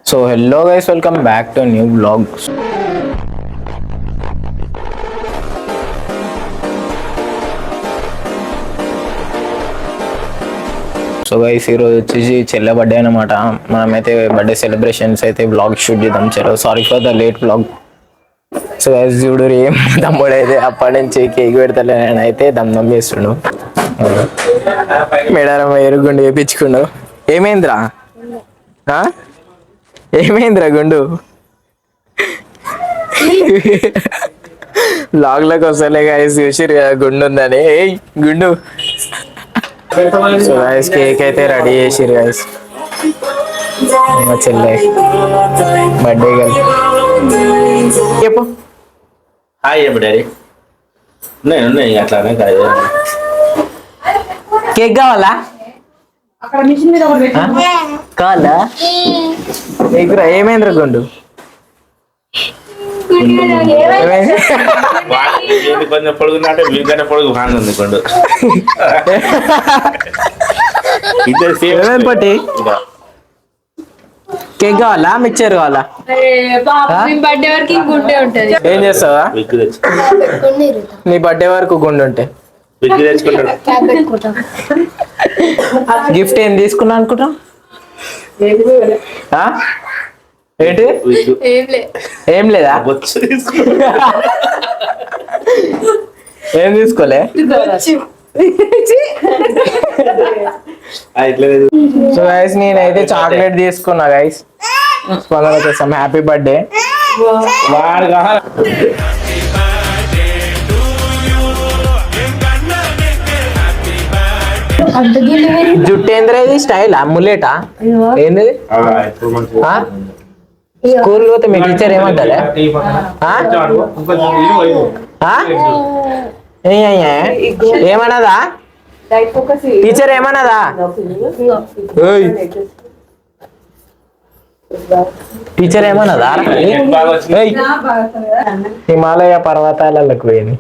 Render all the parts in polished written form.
So hello guys, welcome back to new blog. So guys, ఈరోజు వచ్చేసి చెల్లె birthday అనమాట. మనమైతే బర్త్డే సెలబ్రేషన్స్ అయితే బ్లాగ్ షూట్ చేద్దాం. చలో, sorry for the late blog. So guys, చూడు ఏం తమ్ముడు అయితే అప్పటి నుంచి కేక్ పెడతలే, నేను అయితే దమ్ చేస్తుండు. మేడారం ఎరుగుండు వేయించుకుండు. ఏమైందిరా? ఏమైందిరా గుండు? బ్లాగ్లోకి వస్తలే గైస్, చూసిరు కదా గుండు ఉందని. ఏయ్ గుండు. సో గైస్, కేక్ అయితే రెడీ చేసిరు గైస్. మా చెల్లె బర్త్డే గల్ చెప్పు. Hi daddy. ఉన్నాయి అట్లానే కాదు. కేక్ కావాలా? కావాలా? ఏమైందిరా గుండు? కొంచెం పొడుగుందంటే మీకన్నా పొడుగు హాంగ్ ఉంది కొండు. పట్టి కేక్ కావాలా? మిక్చర్ కావాలా? బర్త్డే వరకు గుండె ఉంటది. ఏం చేస్తావా? నీ బర్త్డే వరకు గుండు ఉంటే గిఫ్ట్ ఏం తీసుకున్నా అనుకుంటా? ఏంటి? ఏం లేదా? ఏం తీసుకోలే? సో గైస్, నేనైతే చాక్లెట్ తీసుకున్నా గైస్. స్పందన కోసం హ్యాపీ బర్త్డే. జుట్టు ఏంద్రా ఇది? స్టైల్ ములేటా? ఏంది? స్కూల్ పోతే మీ టీచర్ ఏమంటారా? ఏమన్నదా టీచర్? ఏమన్నదా? టీచర్ ఏమన్నదా? హిమాలయ పర్వతాలకు పోయింది.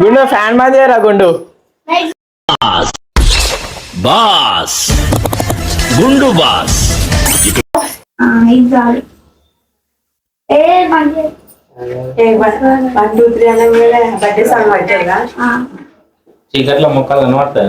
గుండు ఫ్యాన్ బంద్ చేయరా గుండు. బాస్ గుండు బాస్. చీకట్లో మొక్కలు కనబడతాయి.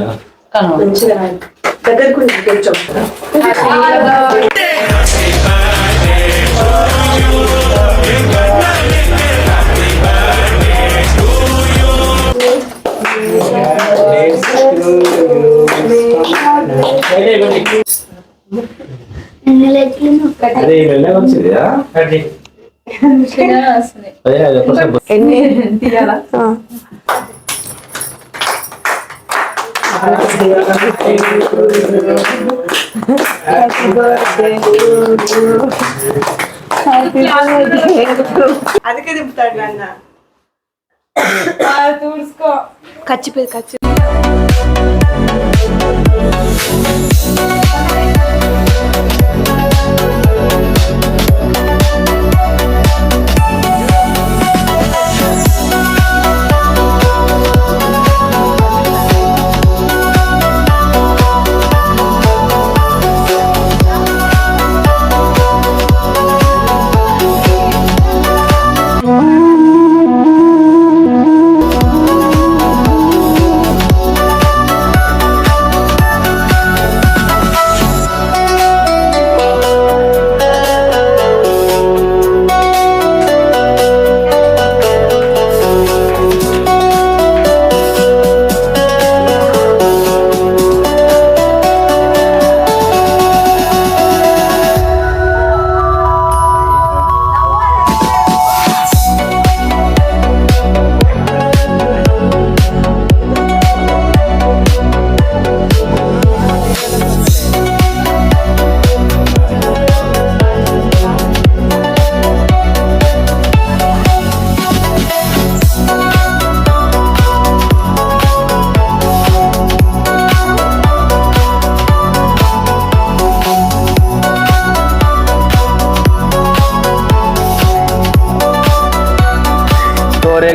అందుకే దింపుతాడు అన్న. చూసుకో ఖర్చు.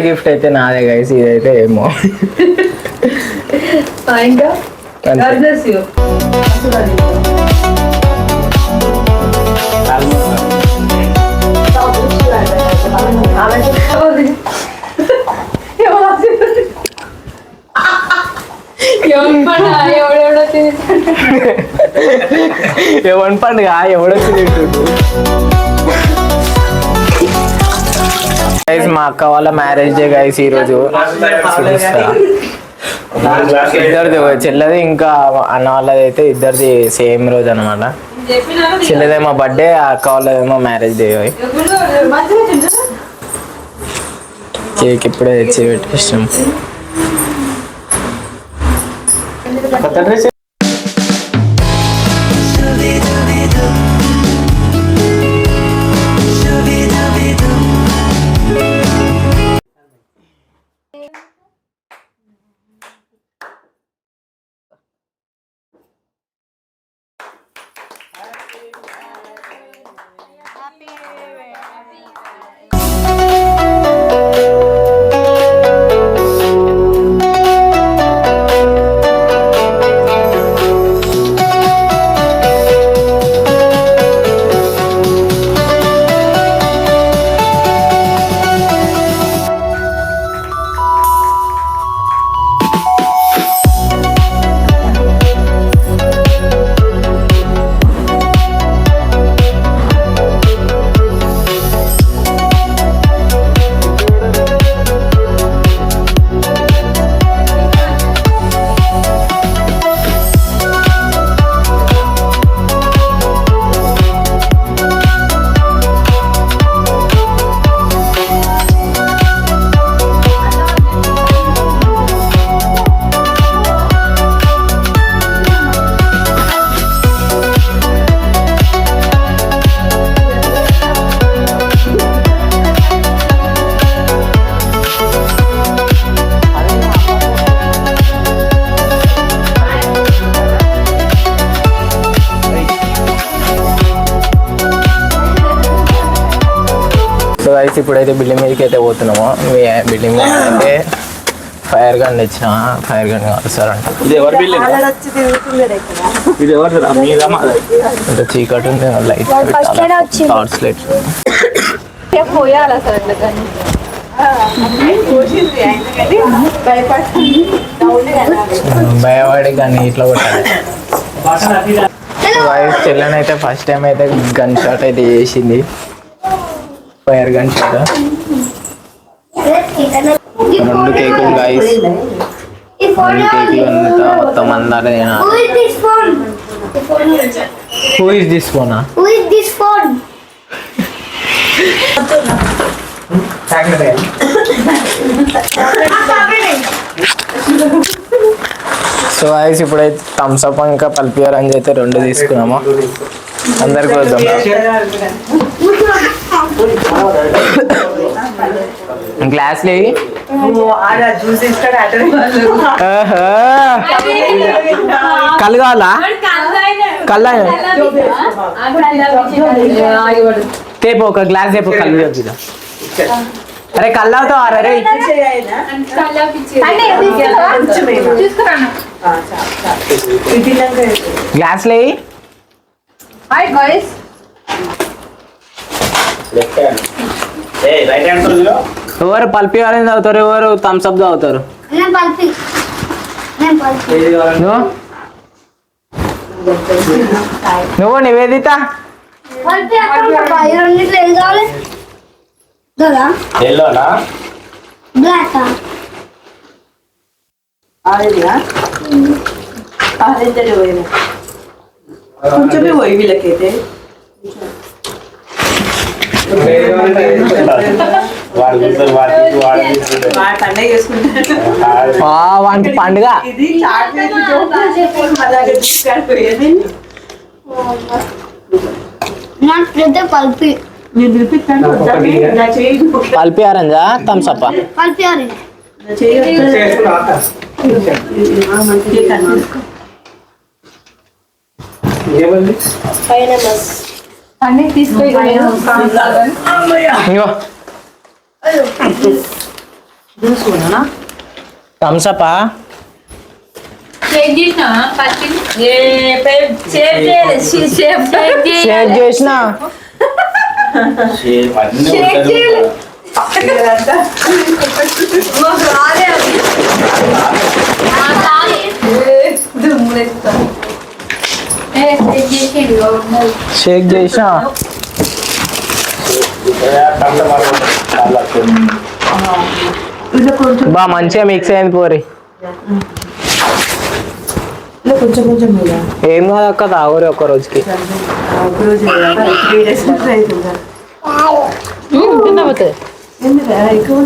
గిఫ్ట్ అయితే నాదే గైస్, ఇదైతే ఏమో ఇంకా అంతే. ఎవడెవడో ఎవరి పండుగ ఎవడొచ్చి తింటుండు గైస్ మా అక్క వాళ్ళ మ్యారేజ్ డే గైస్ ఈరోజు ఇద్దరిది చెల్లెది ఇంకా అన్న వాళ్ళది అయితే ఇద్దరిది సేమ్ రోజు అనమాట చెల్లెదేమో బర్త్డే అక్క వాళ్ళదేమో మ్యారేజ్ డే కేక్ ఇప్పుడే తెచ్చి పెట్టేస్తాం కొత్త డ్రెస్ గైస్ ఇప్పుడైతే బిల్డింగ్ మీదకి అయితే పోతున్నాము బిల్డింగ్ మీద అయితే ఫైర్ గన్ తెచ్చిన ఫైర్ గన్ కాల్స్తారంట ఇది ఎవరి బిల్డింగ్ ఇది ఎవరు మీదా అంటే చీకటి ఉంది లైట్ టార్చ్ లైట్ పోయాలి అసలు అట్లా కానీ భయపడి కానీ ఇట్లా కొట్టాలి వైఫ్ చెల్లెని అయితే ఫస్ట్ టైం అయితే గన్ షాట్ అయితే చేసింది ఫైర్ గన్ షాట్ 2 కేకులు గైస్ 2 కేకులు అంతా మొత్తం అందాలి హూ ఇస్ దిస్ ఫోనా సో గైస్ ఇప్పుడైతే థమ్స్ అప్ ఇంకా పల్పి ఆరెంజ్ అయితే 2 తీసుకున్నాము అందరికి వద్దాం గ్లాస్ లే కళ్ళు కావాలా కళ్ళ తేపో ఒక గ్లాస్ తేపో కళ్ళు చూద్దాం అరే కళ్ళు అవుతావు అరే గ్లాస్ లే ఎవరు పల్పి ఆరెంజ్ తాగుతారు ఎవరు థమ్స్ అప్ తాగుతారు నువ్వు నివేదిత ఎల్లోనా కొంచెమే పోయి వీళ్ళకైతే పండగ చేసుకుంటారు వాటి పండుగ ఇది పల్పి నేను పిలిపిస్తాను పల్పి ఆరెంజా థమ్స్ అప్ పల్పి ఆరెంజ్ అన్ని తీసుకొని ఇంకో థమ్స్ అప్ షేక్ చేసినా ఫస్ట్ షేర్ చేసిన అన్నీ షేక్ ఉంటాయి. చేయలే. షేక్ చేసిన పంట మాత్రం చాలా వస్తుంది. ఇలా కొంచెం బా మంచిగా మిక్స్ అయింది పోరి ఇలా కొంచెం కొంచెం మీద ఏం కాదు అక్క తాగురి ఒక్క రోజుకి ఒకరోజు 3 days అవుతుందా ఎందుకు ఎక్కువ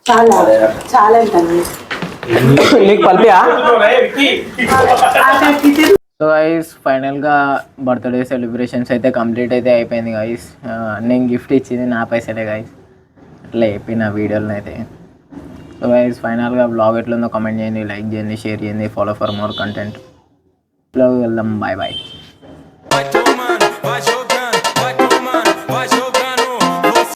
చాలా చాలా అవుతాను నీకు పల్పియా విక్కీ. సో గైస్ ఫైనల్గా బర్త్డే సెలబ్రేషన్స్ అయితే కంప్లీట్ అయితే అయిపోయింది గైస్ నేను గిఫ్ట్ ఇచ్చింది నా పైసలే గైస్ అట్లా చెప్పిన వీడియోలో అయితే సో గైస్ ఫైనల్గా బ్లాగ్ ఎట్లుందో కామెంట్ చేయండి లైక్ చేయండి షేర్ చేయండి follow for more content blog వెళ్దాం బాయ్ బాయ్